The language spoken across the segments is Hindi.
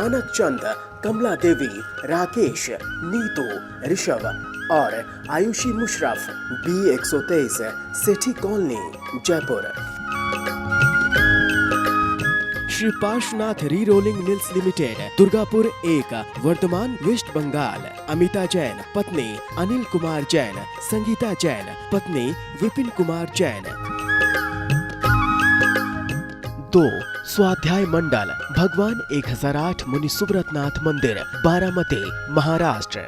मानक चंद, कमला देवी, राकेश, नीतू, ऋषभ और Ayushi Musharraf, B123, Sethi colony, Jaipur. Shri Parshwanath re rolling mills limited, Durgapur 1, Bardhaman, West Bengal. Amita Jain, पत्नी अनिल कुमार जैन, संगीता जैन, पत्नी विपिन कुमार जैन। 2. स्वाध्याय मंडल, भगवान 1008 मुनि सुब्रतनाथ मंदिर, बारामती, महाराष्ट्र।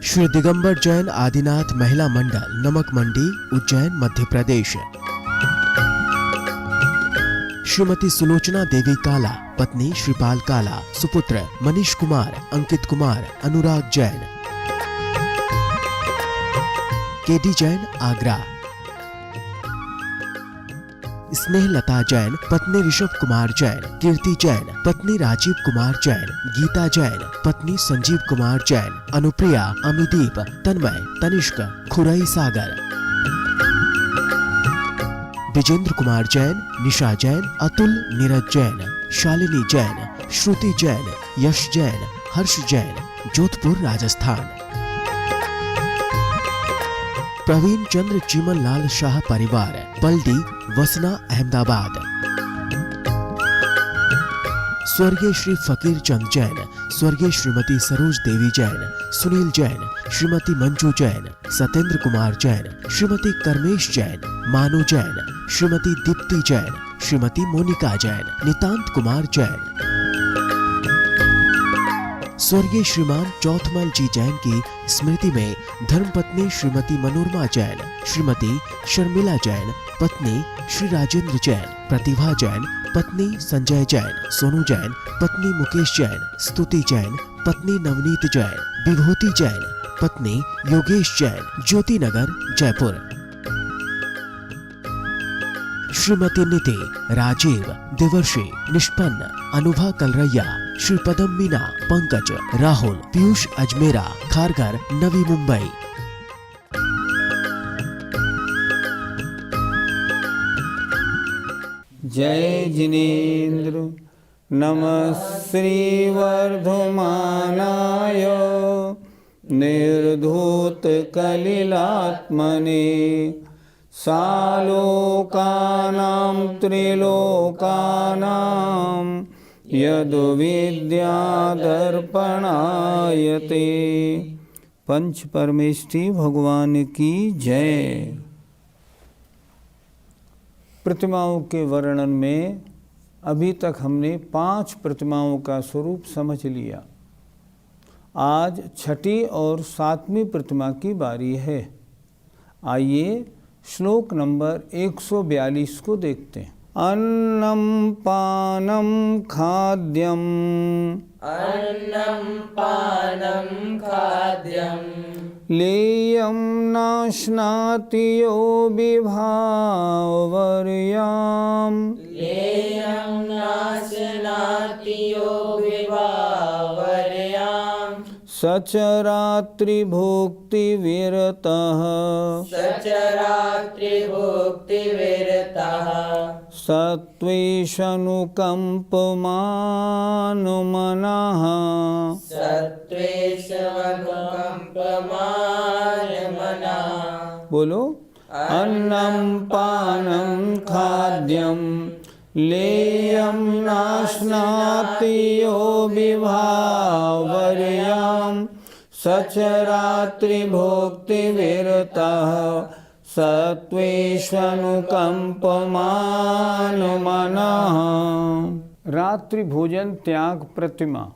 श्री दिगंबर जैन आदिनाथ महिला मंडल, नमक मंडी, उज्जैन, मध्य प्रदेश। श्रीमती सुलोचना देवी काला, पत्नी श्रीपाल काला, सुपुत्र मनीष कुमार, अंकित कुमार, अनुराग जैन। केडी जैन, आगरा। स्नेहलता जैन, पत्नी ऋषभ कुमार जैन, कीर्ति जैन, पत्नी राजीव कुमार जैन, गीता जैन, पत्नी संजीव कुमार जैन, अनुप्रिया, अमिदीप, तन्मय, तनिष्क, खुरई सागर। विजेंद्र कुमार जैन, निशा जैन, अतुल, नीरज जैन, शालिनी जैन, श्रुति जैन, यश जैन, हर्ष जैन, जोधपुर, राजस्थान। प्रवीण चंद्र चीमन लाल शाह परिवार, पलडी, वसना, अहमदाबाद। स्वर्गीय श्री फकीर चंद जैन, स्वर्गीय श्रीमती सरोज देवी जैन, सुनील जैन, श्रीमती मंजू जैन, सत्येंद्र कुमार जैन, श्रीमती कर्मेश जैन, मानु जैन, श्रीमती दीप्ति जैन, श्रीमती मोनिका जैन, नितांत कुमार जैन। स्वर्गीय श्रीमान चौथमल जी जैन की स्मृति में धर्मपत्नी श्रीमती मनोरमा जैन, श्रीमती शर्मिला जैन, पत्नी श्री राजेंद्र जैन, प्रतिभा जैन, पत्नी संजय जैन, सोनू जैन, पत्नी मुकेश जैन, स्तुति जैन, पत्नी नवनीत जैन, विभूति जैन, पत्नी योगेश जैन, ज्योति नगर, जयपुर। श्रीमती नीति, राजीव, देवर्षि, निष्पन्न, अनुभा कलरैया, श्री पदम मीना, पंकज, राहुल, पीयूष अजमेरा, खारघर, नवी मुंबई। जय जिनेन्द्र, नमः श्री वर्धमानाय निर्धूत कलिलात्मने सालोकानां त्रिलोकानां यद्विद्यादर्पणायते। पंच परमेष्ठी भगवान की जय। प्रतिमाओं के वर्णन में अभी तक हमने 5 प्रतिमाओं का स्वरूप समझ लिया। आज छठी और 7वीं प्रतिमा की बारी है। आइए श्लोक नंबर 142 को देखते हैं। अन्नम पानम खाद्यम, अन्नम पानम खाद्यम, लेयम नाश्नाति यो विभावर्याम, लेयं नाशनाति यो विभावर्याम, सचरात्रिभुक्तिविरतः, सचरात्रिभुक्तिविरतः, सत्त्वेषनुकम्पमानमनः, सत्त्वेषमनुकम्पमानमनः। बोलो। अन्नम पानम खाद्यम, लेयम नाश्नाति यो विभावर्याम, सचरात्रिभुक्तिविरतः, सत्त्वेषनुकम्पमानमनः। रात्रि भोजन त्याग प्रतिमा।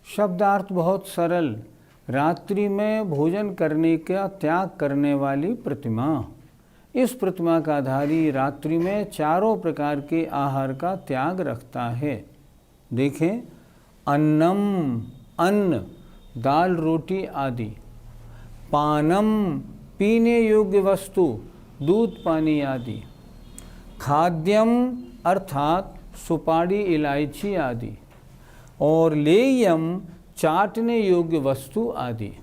शब्दार्थ बहुत सरल। रात्रि में भोजन करने का त्याग करने वाली प्रतिमा। इस प्रतिमा का धारी रात्रि में चारों प्रकार के आहार का त्याग रखता है। देखें, अन्नम, अन्न, दाल, रोटी आदि। पानम, पीने योग्य वस्तु, दूध, पानी आदि। खाद्यम अर्थात सुपारी, इलायची आदि। और लेयम, चाटने योग्य वस्तु आदि।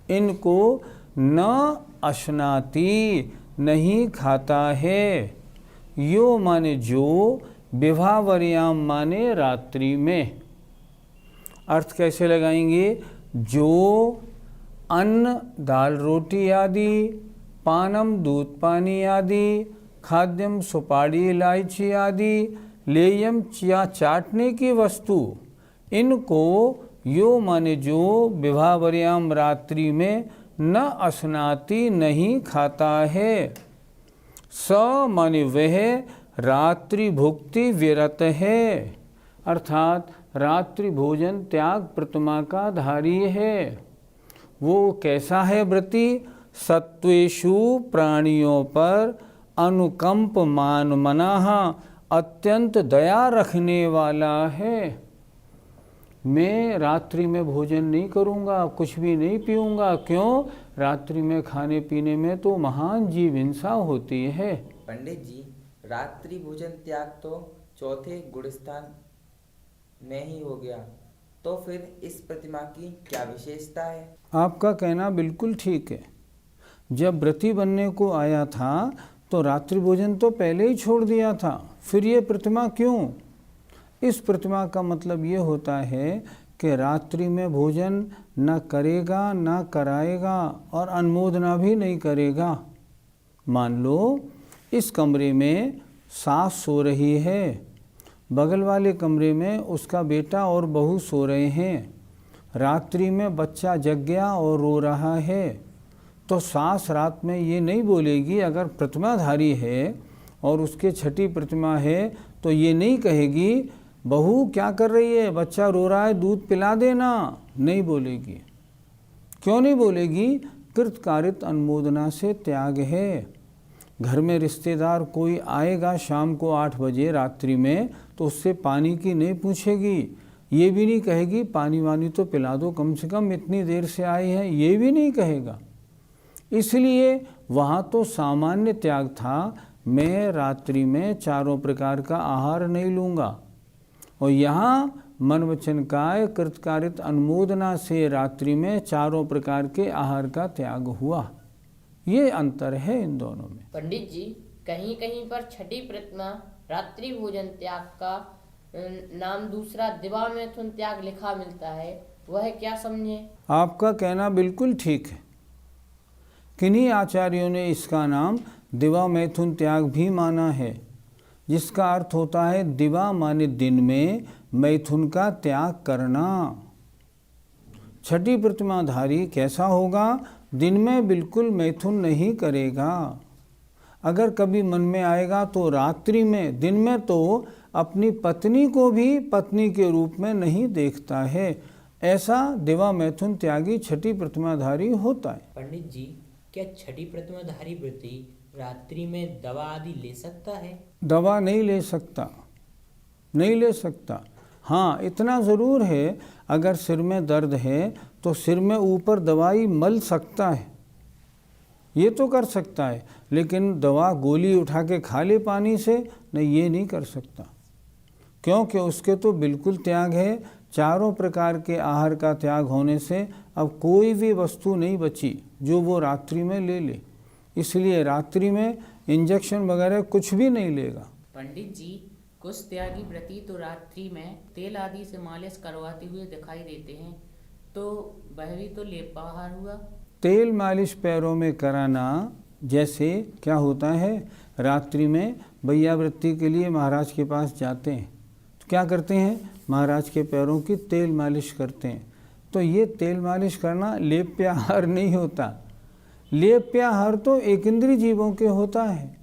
इनको न अश्नाति, नहीं खाता है। यो माने जो, विभावर्याम माने रात्रि में। अर्थ कैसे लगाएंगे? जो अन्न दाल रोटी आदि, पानम दूध पानी आदि, खाद्यम सुपारी इलायची आदि, लेयम या चाटने की वस्तु, इनको यो माने जो विभावर्याम रात्रि में न अस्नाति नहीं खाता है। स माने वह रात्रि भुक्ति विरत है, अर्थात रात्रि भोजन त्याग प्रतिमा का धारी है। वो कैसा है व्रती? सत्वेषु प्राणियों पर अनुकंप मान मनाह, अत्यंत दया रखने वाला है। मैं रात्रि में भोजन नहीं करूँगा, कुछ भी नहीं पीऊँगा। क्यों? रात्रि में खाने पीने में तो महान जीव हिंसा होती है। पंडित जी, रात्रि भोजन त्याग तो चौथे गुणस्थान में ही हो गया, तो फिर इस प्रतिमा की क्या विशेषता है? आपका कहना बिल्कुल ठीक है। जब व्रती बनने को आया था तो रात्रि भोजन तो पहले ही छोड़ दिया था, फिर ये प्रतिमा क्यों? इस प्रतिमा का मतलब ये होता है कि रात्रि में भोजन न करेगा, न कराएगा और अनुमोदना भी नहीं करेगा। मान लो इस कमरे में सास सो रही है, बगल वाले कमरे में उसका बेटा और बहू सो रहे हैं, रात्रि में बच्चा जग गया और रो रहा है, तो सास रात में ये नहीं बोलेगी, अगर प्रतिमाधारी है और उसके छठी प्रतिमा है तो ये नहीं कहेगी बहू क्या कर रही है, बच्चा रो रहा है, दूध पिला देना, नहीं बोलेगी। क्यों नहीं बोलेगी? कृतकारित अनुमोदना से त्याग है। घर में रिश्तेदार कोई आएगा शाम को 8 बजे रात्रि में, तो उससे पानी की नहीं पूछेगी, ये भी नहीं कहेगी पानी वानी तो पिला दो, कम से कम इतनी देर से आए हैं, ये भी नहीं कहेगा। इसलिए वहाँ तो सामान्य त्याग था, मैं रात्रि में चारों प्रकार का आहार नहीं लूँगा। और यहाँ मन वचन काय कृतकारित अनुमोदना से रात्रि में चारों प्रकार के आहार का त्याग हुआ। ये अंतर है इन दोनों में। पंडित जी, कहीं कहीं पर छठी प्रतिमा रात्रि भोजन त्याग का नाम दूसरा दिवा मैथुन त्याग लिखा मिलता है, वह क्या समझे? आपका कहना बिल्कुल ठीक है। किन्हीं आचार्यों ने इसका नाम दिवा मैथुन त्याग भी माना है, जिसका अर्थ होता है दिवा माने दिन में, मैथुन का त्याग करना। छठी प्रतिमाधारी कैसा होगा? दिन में बिल्कुल मैथुन नहीं करेगा। अगर कभी मन में आएगा तो रात्रि में, दिन में तो अपनी पत्नी को भी पत्नी के रूप में नहीं देखता है। ऐसा दिवा मैथुन त्यागी छठी प्रतिमाधारी होता है। पंडित जी, क्या छठी प्रतिमाधारी व्रती रात्रि में दवा आदि ले सकता है? दवा नहीं ले सकता, नहीं ले सकता। हाँ, इतना ज़रूर है, अगर सिर में दर्द है तो सिर में ऊपर दवाई मल सकता है, ये तो कर सकता है, लेकिन दवा गोली उठा के खा ले पानी से, नहीं, ये नहीं कर सकता। क्योंकि उसके तो बिल्कुल त्याग है। चारों प्रकार के आहार का त्याग होने से अब कोई भी वस्तु नहीं बची जो वो रात्रि में ले ले। इसलिए रात्रि में इंजेक्शन वगैरह कुछ भी नहीं लेगा। पंडित जी, कुछ त्यागी व्रती तो रात्रि में तेल आदि से मालिश करवाते हुए दिखाई देते हैं, तो वह भी तो लेपाहार हुआ। तेल मालिश पैरों में कराना, जैसे क्या होता है, रात्रि में भैया वृत्ति के लिए महाराज के पास जाते हैं तो क्या करते हैं, महाराज के पैरों की तेल मालिश करते हैं। तो ये तेल मालिश करना लेप्याहार नहीं होता। लेप्याहार तो एक इंद्रिय जीवों के होता है,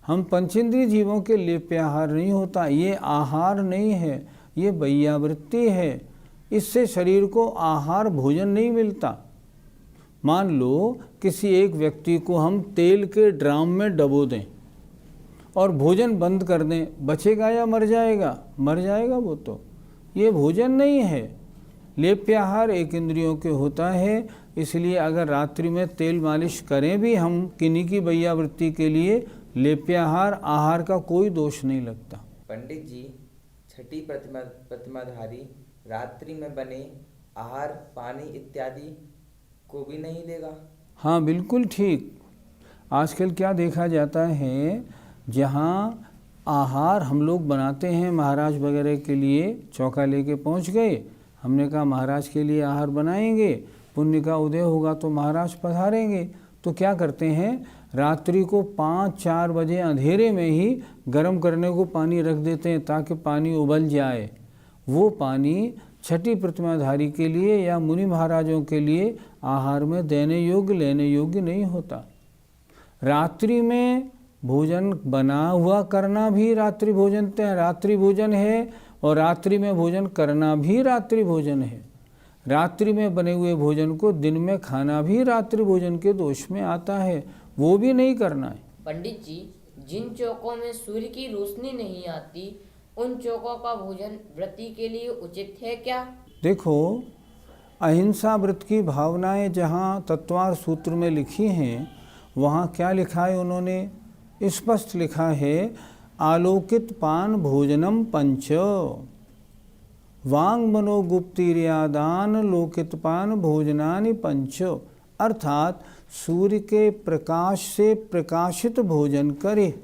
हम पंचेंद्रिय जीवों के लेप्याहार नहीं होता। ये आहार नहीं है, ये भैयावृत्ति है। इससे शरीर को आहार भोजन नहीं मिलता। मान लो किसी एक व्यक्ति को हम तेल के ड्राम में डबो दें और भोजन बंद कर दें, बचेगा या मर जाएगा? मर जाएगा वो तो। ये भोजन नहीं है। लेप्याहार एक इंद्रियों के होता है। इसलिए अगर रात्रि में तेल मालिश करें भी हम किन्हीं की भैयावृत्ति के लिए, लेप्याहार आहार का कोई दोष नहीं लगता। पंडित जी, छठी प्रतिमाधारी रात्रि में बने आहार पानी इत्यादि को भी नहीं लेगा? हाँ, बिल्कुल ठीक। आजकल क्या देखा जाता है, जहाँ आहार हम लोग बनाते हैं महाराज वगैरह के लिए, चौका लेके पहुंच गए, हमने कहा महाराज के लिए आहार बनाएंगे, पुण्य का उदय होगा तो महाराज पधारेंगे, तो क्या करते हैं रात्रि को 5-4 बजे अंधेरे में ही गर्म करने को पानी रख देते हैं ताकि पानी उबल जाए। वो पानी छठी प्रतिमाधारी के लिए या मुनि महाराजों के लिए आहार में देने योग्य, लेने योग्य नहीं होता। रात्रि में भोजन बना हुआ करना भी रात्रि भोजन है और रात्रि में भोजन करना भी रात्रि भोजन है। रात्रि में बने हुए भोजन को दिन में खाना भी रात्रि भोजन के दोष में आता है, वो भी नहीं करना है। पंडित जी, जिन चौकों में सूर्य की रोशनी नहीं आती उन चौकों का भोजन व्रती के लिए उचित है क्या? देखो, अहिंसा व्रत की भावनाएं जहाँ तत्वार सूत्र में लिखी हैं वहाँ क्या लिखा है, उन्होंने स्पष्ट लिखा है आलोकित पान भोजनम पंच वांग मनोगुप्तिर्यादान लोकित पान भोजनानि पंच, अर्थात सूर्य के प्रकाश से प्रकाशित भोजन करे।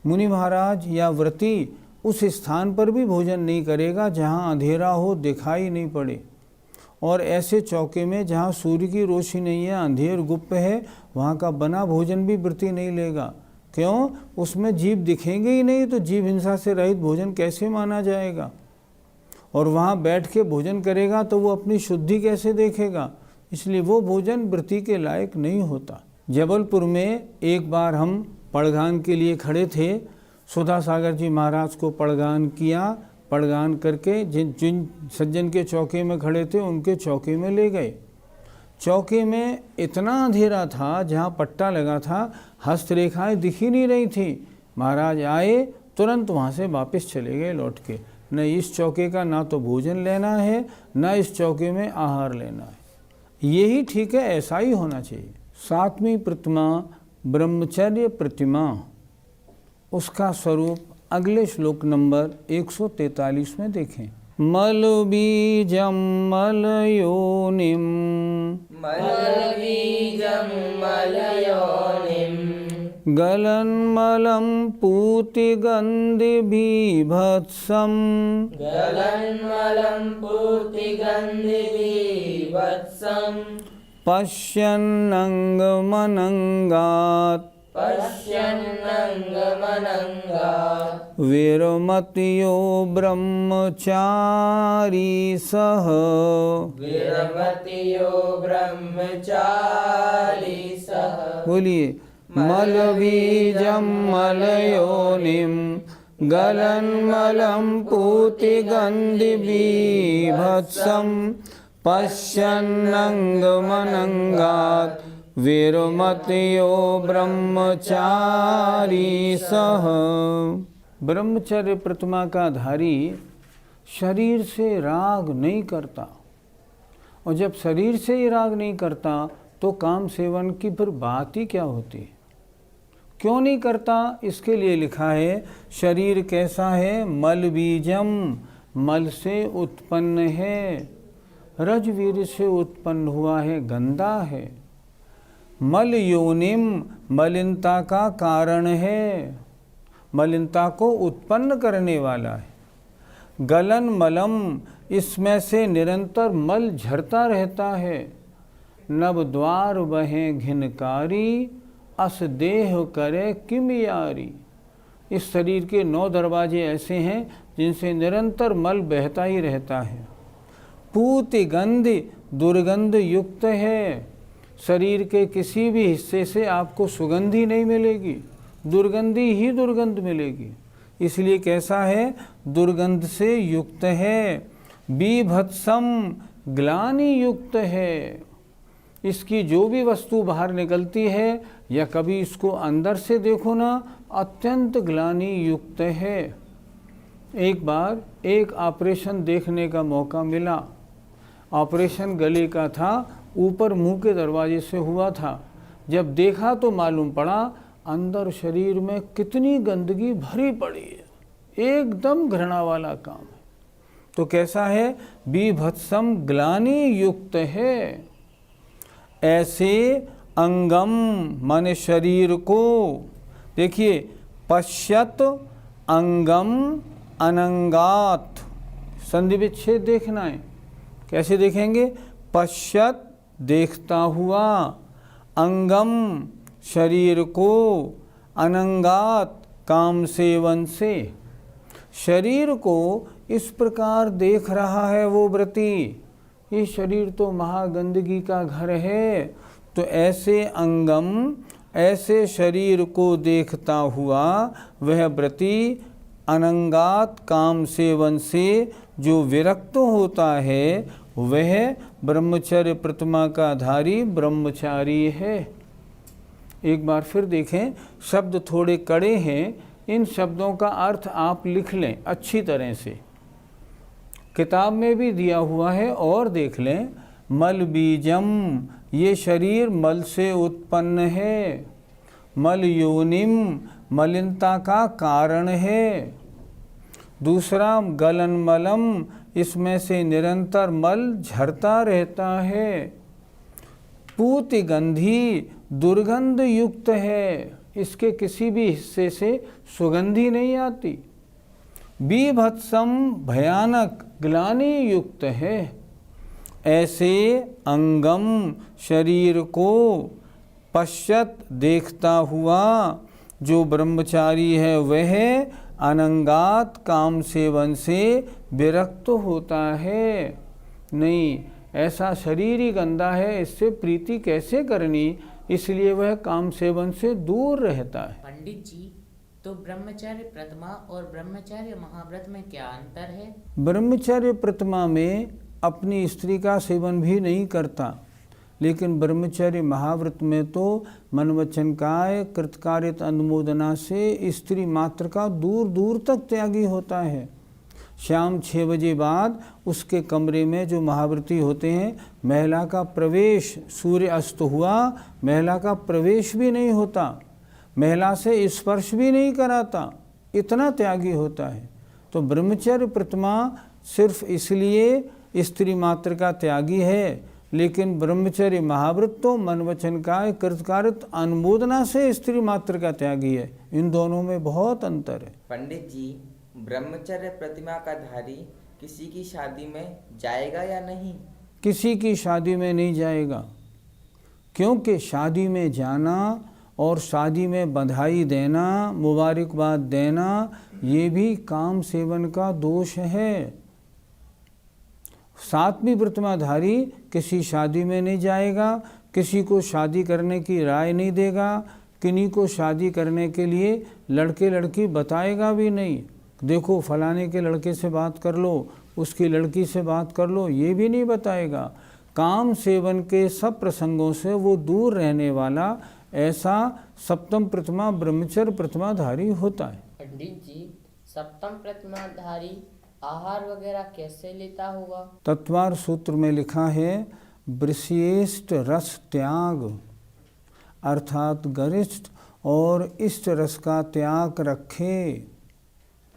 मुनि महाराज या व्रती उस स्थान पर भी भोजन नहीं करेगा जहाँ अंधेरा हो, दिखाई नहीं पड़े, और ऐसे चौके में जहाँ सूर्य की रोशनी नहीं है, अंधेर गुप्त है, वहाँ का बना भोजन भी व्रती नहीं लेगा। क्यों? उसमें जीव दिखेंगे ही नहीं, तो जीव हिंसा से रहित भोजन कैसे माना जाएगा? और वहाँ बैठ के भोजन करेगा तो वो अपनी शुद्धि कैसे देखेगा? इसलिए वो भोजन व्रती के लायक नहीं होता। जबलपुर में एक बार हम पड़गान के लिए खड़े थे, सुधा सागर जी महाराज को पड़गान किया, पड़गान करके जिन सज्जन के चौके में खड़े थे उनके चौके में ले गए। चौके में इतना अंधेरा था, जहाँ पट्टा लगा था हस्तरेखाएं दिख ही नहीं रही थी। महाराज आए, तुरंत वहाँ से वापस चले गए लौट के। न इस चौके का ना तो भोजन लेना है, न इस चौके में आहार लेना है। यही ठीक है, ऐसा ही होना चाहिए। 7वीं प्रतिमा ब्रह्मचर्य प्रतिमा, उसका स्वरूप अगले श्लोक नंबर 143 में देखें। मल बीजम मल योनिम गलन मलम पूति गंधि बीभत्सम पश्यन्नंग मनंगात विरमतियो ब्रह्मचारी सह बोलिए। मलबीजम मलयोनिम गलन मलम पूति गंधि बीभत्सम पश्यन्नंग मनंगात विरमतियो ब्रह्मचारी सह। ब्रह्मचर्य प्रतिमा का धारी शरीर से राग नहीं करता, और जब शरीर से ही राग नहीं करता तो काम सेवन की फिर बात ही क्या होती है? क्यों नहीं करता? इसके लिए लिखा है शरीर कैसा है? मल बीजम, मल से उत्पन्न है, रजवीर से उत्पन्न हुआ है, गंदा है। मल योनिम, मलिनता का कारण है, मलिनता को उत्पन्न करने वाला है। गलन मलम, इसमें से निरंतर मल झरता रहता है। नव द्वार बहे घिनकारी, अस देह करे किम यारी। इस शरीर के 9 दरवाजे ऐसे हैं जिनसे निरंतर मल बहता ही रहता है। पूति गंधि, दुर्गंध युक्त है। शरीर के किसी भी हिस्से से आपको सुगंधी नहीं मिलेगी, दुर्गंधी ही दुर्गंध मिलेगी। इसलिए कैसा है? दुर्गंध से युक्त है। बीभत्सम, ग्लानि युक्त है। इसकी जो भी वस्तु बाहर निकलती है या कभी इसको अंदर से देखो ना, अत्यंत ग्लानि युक्त है। एक बार एक ऑपरेशन देखने का मौका मिला। ऑपरेशन गले का था, ऊपर मुंह के दरवाजे से हुआ था। जब देखा तो मालूम पड़ा अंदर शरीर में कितनी गंदगी भरी पड़ी है, एकदम घृणा वाला काम है। तो कैसा है? बीभत्सम ग्लानि युक्त है। ऐसे अंगम मन शरीर को देखिए, पश्यत अंगम अनंगात। संधि विच्छेद देखना है। कैसे देखेंगे? पश्यत देखता हुआ, अंगम शरीर को, अनंगात काम सेवन से। शरीर को इस प्रकार देख रहा है वो व्रती, ये शरीर तो महागंदगी का घर है, तो ऐसे अंगम, ऐसे शरीर को देखता हुआ वह व्रती अनंगात काम सेवन से जो विरक्त होता है वह ब्रह्मचर्य प्रतिमा का धारी ब्रह्मचारी है। एक बार फिर देखें, शब्द थोड़े कड़े हैं, इन शब्दों का अर्थ आप लिख लें अच्छी तरह से, किताब में भी दिया हुआ है और देख लें। मल बीजम, ये शरीर मल से उत्पन्न है। मल योनिम, मलिनता का कारण है। दूसरा गलन मलम, इसमें से निरंतर मल झरता रहता है। पूति गंधी, दुर्गंध युक्त है, इसके किसी भी हिस्से से सुगंधी नहीं आती। बीभत्सम, भयानक ग्लानि युक्त है। ऐसे अंगम शरीर को पश्यत देखता हुआ जो ब्रह्मचारी है वह अनंगात काम सेवन से विरक्त होता है। नहीं, ऐसा शरीर ही गंदा है, इससे प्रीति कैसे करनी, इसलिए वह काम सेवन से दूर रहता है। पंडित जी, तो ब्रह्मचर्य प्रतिमा और ब्रह्मचर्य महाव्रत में क्या अंतर है? ब्रह्मचर्य प्रतिमा में अपनी स्त्री का सेवन भी नहीं करता, लेकिन ब्रह्मचर्य महाव्रत में तो मन वचन काय कृतकार्यत अनुमोदना से स्त्री मात्र का दूर दूर तक त्यागी होता है। शाम 6 बजे बाद उसके कमरे में जो महाव्रती होते हैं, महिला का प्रवेश, सूर्य अस्त हुआ महिला का प्रवेश भी नहीं होता, महिला से स्पर्श भी नहीं कराता, इतना त्यागी होता है। तो ब्रह्मचर्य प्रतिमा सिर्फ इसलिए स्त्री मात्र का त्यागी है, लेकिन ब्रह्मचर्य महाव्रत तो मन वचन काय कृतकार्यत अनुमोदना से स्त्री मात्र का त्यागी है। इन दोनों में बहुत अंतर है। पंडित जी, ब्रह्मचर्य प्रतिमा का धारी किसी की शादी में जाएगा या नहीं? किसी की शादी में नहीं जाएगा, क्योंकि शादी में जाना और शादी में बधाई देना, मुबारकबाद देना, ये भी काम सेवन का दोष है। सातवीं प्रतिमाधारी किसी शादी में नहीं जाएगा, किसी को शादी करने की राय नहीं देगा, किन्हीं को शादी करने के लिए लड़के लड़की बताएगा भी नहीं। देखो फलाने के लड़के से बात कर लो, उसकी लड़की से बात कर लो, ये भी नहीं बताएगा। काम सेवन के सब प्रसंगों से वो दूर रहने वाला ऐसा सप्तम प्रतिमा ब्रह्मचर्य प्रतिमाधारी होता है। पंडित जी, सप्तम प्रतिमाधारी आहार वगैरह कैसे लेता होगा? तत्वार सूत्र में लिखा है वृषेष्ठ रस त्याग, अर्थात गरिष्ठ और इष्ट रस का त्याग रखे।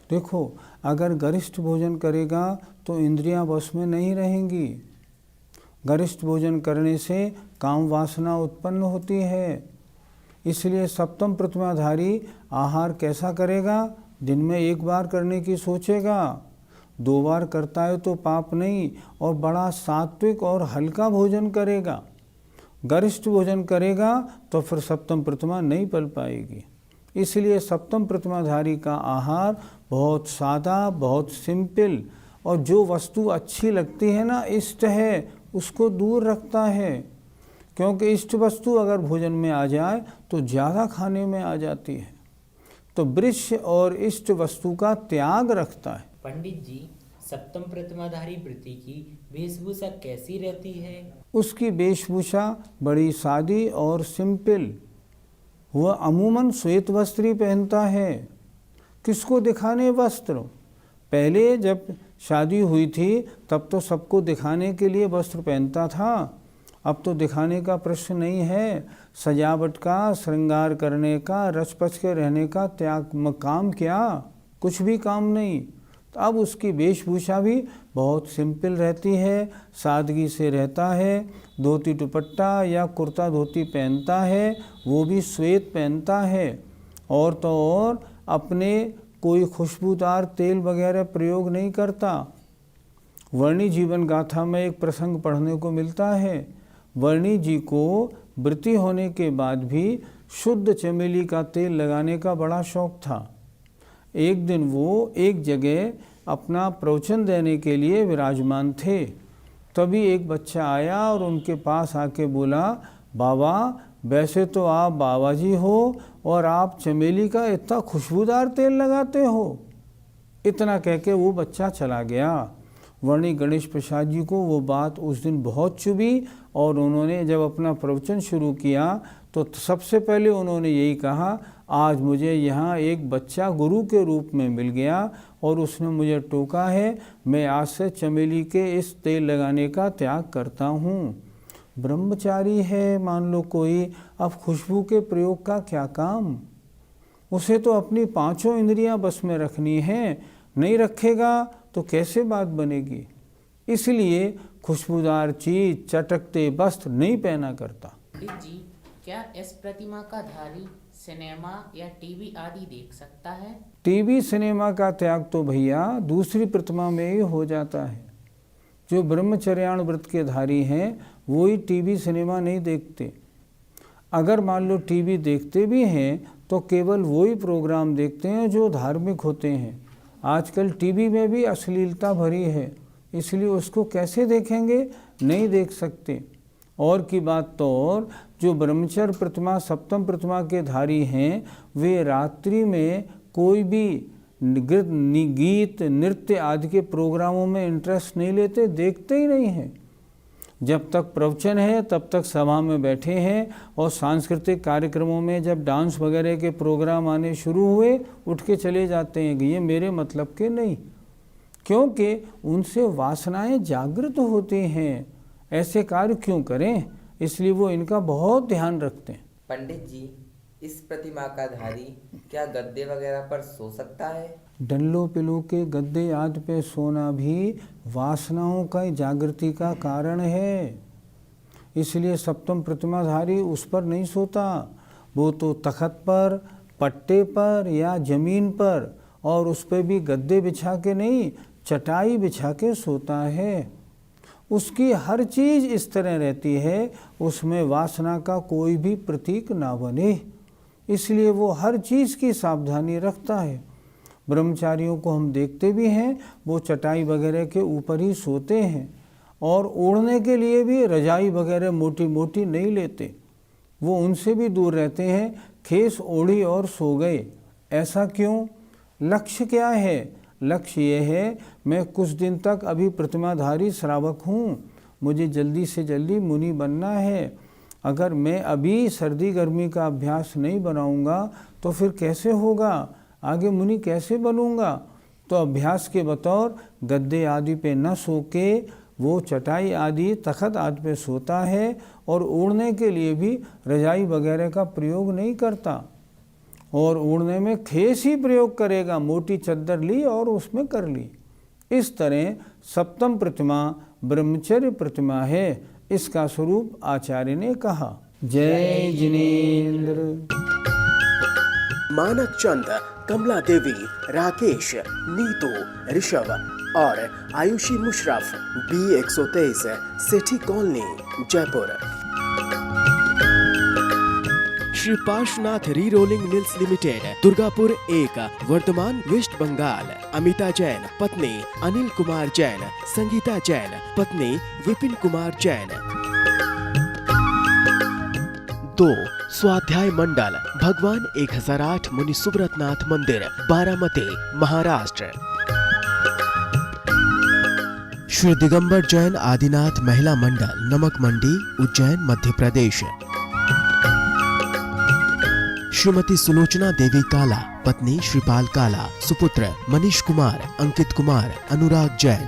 देखो, अगर गरिष्ठ भोजन करेगा तो इंद्रियां वश में नहीं रहेंगी। गरिष्ठ भोजन करने से काम वासना उत्पन्न होती है। इसलिए सप्तम प्रतिमाधारी आहार कैसा करेगा? दिन में 1 बार करने की सोचेगा, 2 बार करता है तो पाप नहीं, और बड़ा सात्विक और हल्का भोजन करेगा। गरिष्ठ भोजन करेगा तो फिर सप्तम प्रतिमा नहीं पल पाएगी। इसलिए सप्तम प्रतिमाधारी का आहार बहुत सादा, बहुत सिंपल, और जो वस्तु अच्छी लगती है ना, इष्ट है, उसको दूर रखता है। क्योंकि इष्ट वस्तु अगर भोजन में आ जाए तो ज़्यादा खाने में आ जाती है। तो वृक्ष और इष्ट वस्तु का त्याग रखता है। पंडित जी, सप्तम प्रतिमाधारी व्रती की वेशभूषा कैसी रहती है? उसकी वेशभूषा बड़ी सादी और सिंपल। वह अमूमन श्वेत वस्त्र ही पहनता है। किसको दिखाने वस्त्र? पहले जब शादी हुई थी तब तो सबको दिखाने के लिए वस्त्र पहनता था, अब तो दिखाने का प्रश्न नहीं है। सजावट का, श्रृंगार करने का, रचपच के रहने का त्याग काम क्या? कुछ भी काम नहीं। तो अब उसकी वेशभूषा भी बहुत सिंपल रहती है, सादगी से रहता है। धोती दुपट्टा या कुर्ता धोती पहनता है, वो भी श्वेत पहनता है। और तो और अपने कोई खुशबूदार तेल वगैरह प्रयोग नहीं करता। वर्णी जीवन गाथा में एक प्रसंग पढ़ने को मिलता है। वर्णी जी को व्रती होने के बाद भी शुद्ध चमेली का तेल लगाने का बड़ा शौक था। एक दिन वो एक जगह अपना प्रवचन देने के लिए विराजमान थे। तभी एक बच्चा आया और उनके पास आके बोला, बाबा वैसे तो आप बाबा जी हो और आप चमेली का इतना खुशबूदार तेल लगाते हो। इतना कह के वो बच्चा चला गया। वर्णी गणेश प्रसाद जी को वो बात उस दिन बहुत चुभी और उन्होंने जब अपना प्रवचन शुरू किया तो सबसे पहले उन्होंने यही कहा, आज मुझे यहाँ एक बच्चा गुरु के रूप में मिल गया और उसने मुझे टोका है, मैं आज से चमेली के इस तेल लगाने का त्याग करता हूँ। ब्रह्मचारी है मान लो कोई, अब खुशबू के प्रयोग का क्या काम? उसे तो अपनी पांचों इंद्रियां बस में रखनी है, नहीं रखेगा तो कैसे बात बनेगी। इसलिए खुशबूदार चीज, चटकते वस्त्र नहीं पहना करता। पंडित जी, क्या इस प्रतिमा का धारी सिनेमा या टीवी आदि देख सकता है? टीवी सिनेमा का त्याग तो भैया दूसरी प्रतिमा में ही हो जाता है। जो ब्रह्मचर्याण व्रत के धारी हैं वो ही टीवी सिनेमा नहीं देखते। अगर मान लो टीवी देखते भी हैं तो केवल वही प्रोग्राम देखते हैं जो धार्मिक होते हैं। आजकल टीवी में भी अश्लीलता भरी है, इसलिए उसको कैसे देखेंगे? नहीं देख सकते। और की बात तो और, जो ब्रह्मचर्य प्रतिमा सप्तम प्रतिमा के धारी हैं वे रात्रि में कोई भी गीत नृत्य आदि के प्रोग्रामों में इंटरेस्ट नहीं लेते, देखते ही नहीं हैं। जब तक प्रवचन है तब तक सभा में बैठे हैं और सांस्कृतिक कार्यक्रमों में जब डांस वगैरह के प्रोग्राम आने शुरू हुए उठ के चले जाते हैं कि ये मेरे मतलब के नहीं, क्योंकि उनसे वासनाएं जागृत होती हैं। ऐसे कार्य क्यों करें? इसलिए वो इनका बहुत ध्यान रखते हैं। पंडित जी, इस प्रतिमा का धारी क्या गद्दे वगैरह पर सो सकता है? डल्लो पिलो के गद्दे आदि पे सोना भी वासनाओं का जागृति का कारण है। इसलिए सप्तम प्रतिमाधारी उस पर नहीं सोता, वो तो तख्त पर, पट्टे पर या जमीन पर, और उस पर भी गद्दे बिछा के नहीं, चटाई बिछा के सोता है। उसकी हर चीज़ इस तरह रहती है उसमें वासना का कोई भी प्रतीक ना बने, इसलिए वो हर चीज़ की सावधानी रखता है। ब्रह्मचारियों को हम देखते भी हैं वो चटाई वगैरह के ऊपर ही सोते हैं और ओढ़ने के लिए भी रजाई वगैरह मोटी मोटी नहीं लेते, वो उनसे भी दूर रहते हैं। खेस ओढ़ी और सो गए, ऐसा क्यों? लक्ष्य क्या है? लक्ष्य ये है मैं कुछ दिन तक अभी प्रतिमाधारी श्रावक हूँ, मुझे जल्दी से जल्दी मुनि बनना है। अगर मैं अभी सर्दी गर्मी का अभ्यास नहीं बनाऊंगा तो फिर कैसे होगा? आगे मुनि कैसे बनूंगा? तो अभ्यास के बतौर गद्दे आदि पे न सो के वो चटाई आदि तख्त आदि पे सोता है और ओढ़ने के लिए भी रजाई वगैरह का प्रयोग नहीं करता, और ओढ़ने में खेस ही प्रयोग करेगा, मोटी चद्दर ली और उसमें कर ली। इस तरह सप्तम प्रतिमा ब्रह्मचर्य प्रतिमा है, इसका स्वरूप आचार्य ने कहा। जय जिनेन्द्र। मानक चंद, कमला देवी, राकेश, नीतू, ऋषभ और Ayushi Musharraf, B123, Sethi colony, Jaipur. Shri Parshwanath re rolling mills limited, Durgapur 1, वर्तमान वेस्ट बंगाल। अमिता जैन, पत्नी अनिल कुमार जैन, संगीता जैन, पत्नी विपिन कुमार जैन। 2, स्वाध्याय मंडल, भगवान 1008 मुनि सुब्रतनाथ मंदिर, बारामती, महाराष्ट्र। श्री दिगंबर जैन आदिनाथ महिला मंडल, नमक मंडी, उज्जैन, मध्य प्रदेश। श्रीमती सुलोचना देवी काला, पत्नी श्रीपाल काला, सुपुत्र मनीष कुमार, अंकित कुमार, अनुराग जैन।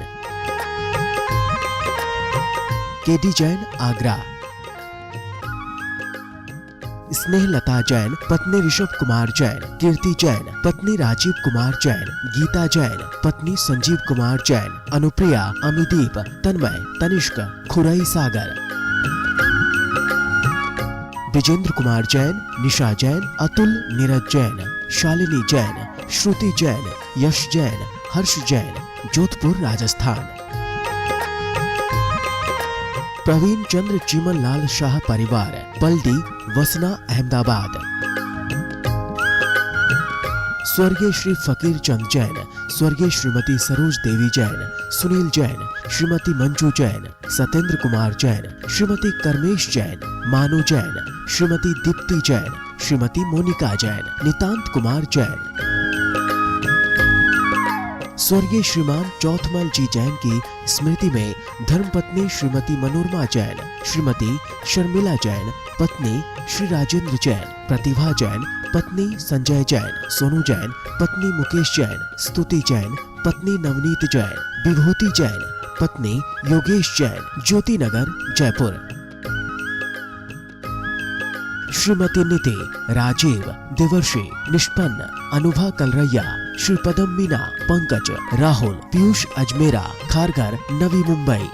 केडी जैन, आगरा। स्नेहलता जैन, पत्नी ऋषभ कुमार जैन, कीर्ति जैन, पत्नी राजीव कुमार जैन, गीता जैन, पत्नी संजीव कुमार जैन, अनुप्रिया, अमिदीप, तन्मय, तनिष्क, खुरई सागर। विजेंद्र कुमार जैन, निशा जैन, अतुल, नीरज जैन, शालिनी जैन, श्रुति जैन, यश जैन, हर्ष जैन, जोधपुर राजस्थान। प्रवीण चंद्र चीमन लाल शाह परिवार, पलडी, वसना, अहमदाबाद। स्वर्गीय श्री फकीर चंद जैन, स्वर्गीय श्रीमती सरोज देवी जैन, सुनील जैन, श्रीमती मंजू जैन, सत्येंद्र कुमार जैन, श्रीमती कर्मेश जैन, मानु जैन, श्रीमती दीप्ति जैन, श्रीमती मोनिका जैन, नितांत कुमार जैन। स्वर्गीय श्रीमान चौथमल जी जैन की स्मृति में धर्मपत्नी श्रीमती मनोरमा जैन, श्रीमती शर्मिला जैन, पत्नी श्री राजेंद्र जैन, प्रतिभा जैन, पत्नी संजय जैन, सोनू जैन, पत्नी मुकेश जैन, स्तुति जैन, पत्नी नवनीत जैन, विभूति जैन, पत्नी योगेश जैन, ज्योति नगर, जयपुर। श्रीमती नीति, राजीव, देवर्षि, निष्पन्न, अनुभा कलरैया, श्री पदम मीना, पंकज, राहुल, पीयूष अजमेरा, खारघर, नवी मुंबई।